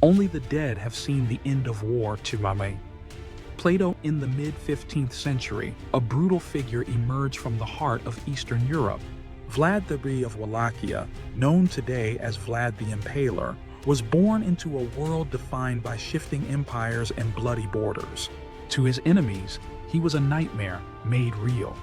Only the dead have seen the end of war, Chimame. Plato in the mid-15th century, a brutal figure emerged from the heart of Eastern Europe. Vlad III of Wallachia, known today as Vlad the Impaler, was born into a world defined by shifting empires and bloody borders. To his enemies, he was a nightmare made real.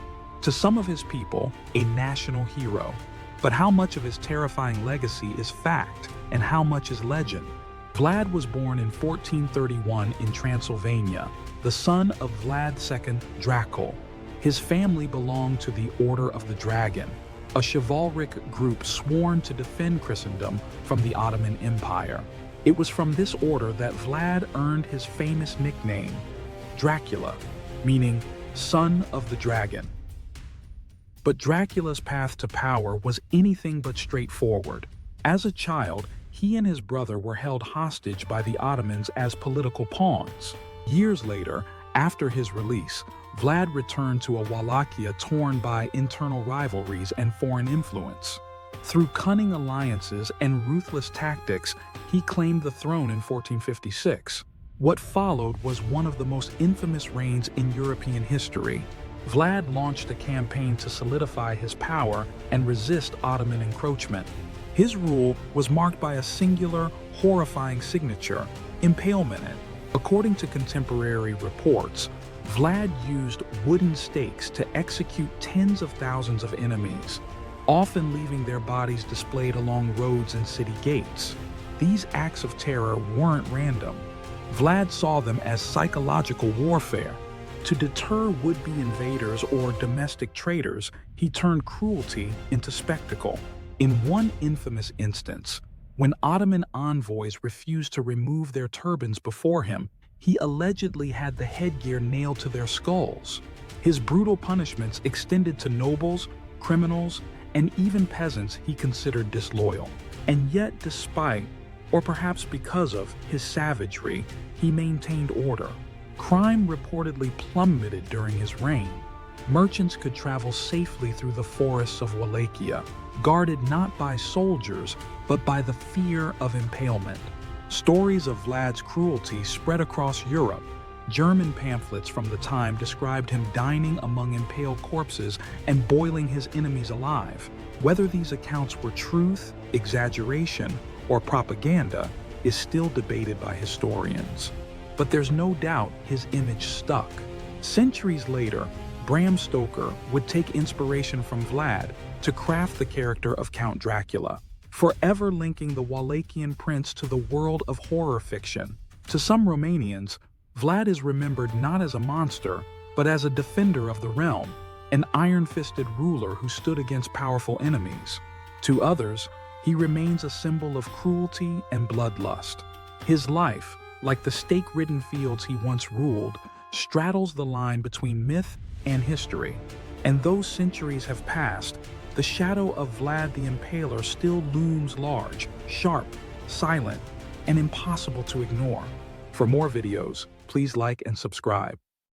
To some of his people, a national hero. But how much of his terrifying legacy is fact and how much is legend? Vlad was born in 1431 in Transylvania, the son of Vlad II Dracula. His family belonged to the Order of the Dragon, a chivalric group sworn to defend Christendom from the Ottoman Empire. It was from this order that Vlad earned his famous nickname, Dracula, meaning son of the dragon. But Dracula's path to power was anything but straightforward. As a child, he and his brother were held hostage by the Ottomans as political pawns. Years later, after his release, Vlad returned to a Wallachia torn by internal rivalries and foreign influence. Through cunning alliances and ruthless tactics, he claimed the throne in 1456. What followed was one of the most infamous reigns in European history. Vlad launched a campaign to solidify his power and resist Ottoman encroachment. His rule was marked by a singular, horrifying signature, impalement. According to contemporary reports, Vlad used wooden stakes to execute tens of thousands of enemies, often leaving their bodies displayed along roads and city gates. These acts of terror weren't random. Vlad saw them as psychological warfare. To deter would-be invaders or domestic traitors, he turned cruelty into spectacle. In one infamous instance, when Ottoman envoys refused to remove their turbans before him, he allegedly had the headgear nailed to their skulls. His brutal punishments extended to nobles, criminals, and even peasants he considered disloyal. And yet, despite, or perhaps because of, his savagery, he maintained order. Crime reportedly plummeted during his reign. Merchants could travel safely through the forests of Wallachia, guarded not by soldiers, but by the fear of impalement. Stories of Vlad's cruelty spread across Europe. German pamphlets from the time described him dining among impaled corpses and boiling his enemies alive. Whether these accounts were truth, exaggeration, or propaganda is still debated by historians. But there's no doubt his image stuck. Centuries later, Bram Stoker would take inspiration from Vlad to craft the character of Count Dracula, forever linking the Wallachian prince to the world of horror fiction. To some Romanians, Vlad is remembered not as a monster, but as a defender of the realm, an iron-fisted ruler who stood against powerful enemies. To others, he remains a symbol of cruelty and bloodlust. His life, like the stake-ridden fields he once ruled, straddles the line between myth and history. And though centuries have passed, the shadow of Vlad the Impaler still looms large, sharp, silent, and impossible to ignore. For more videos, please like and subscribe.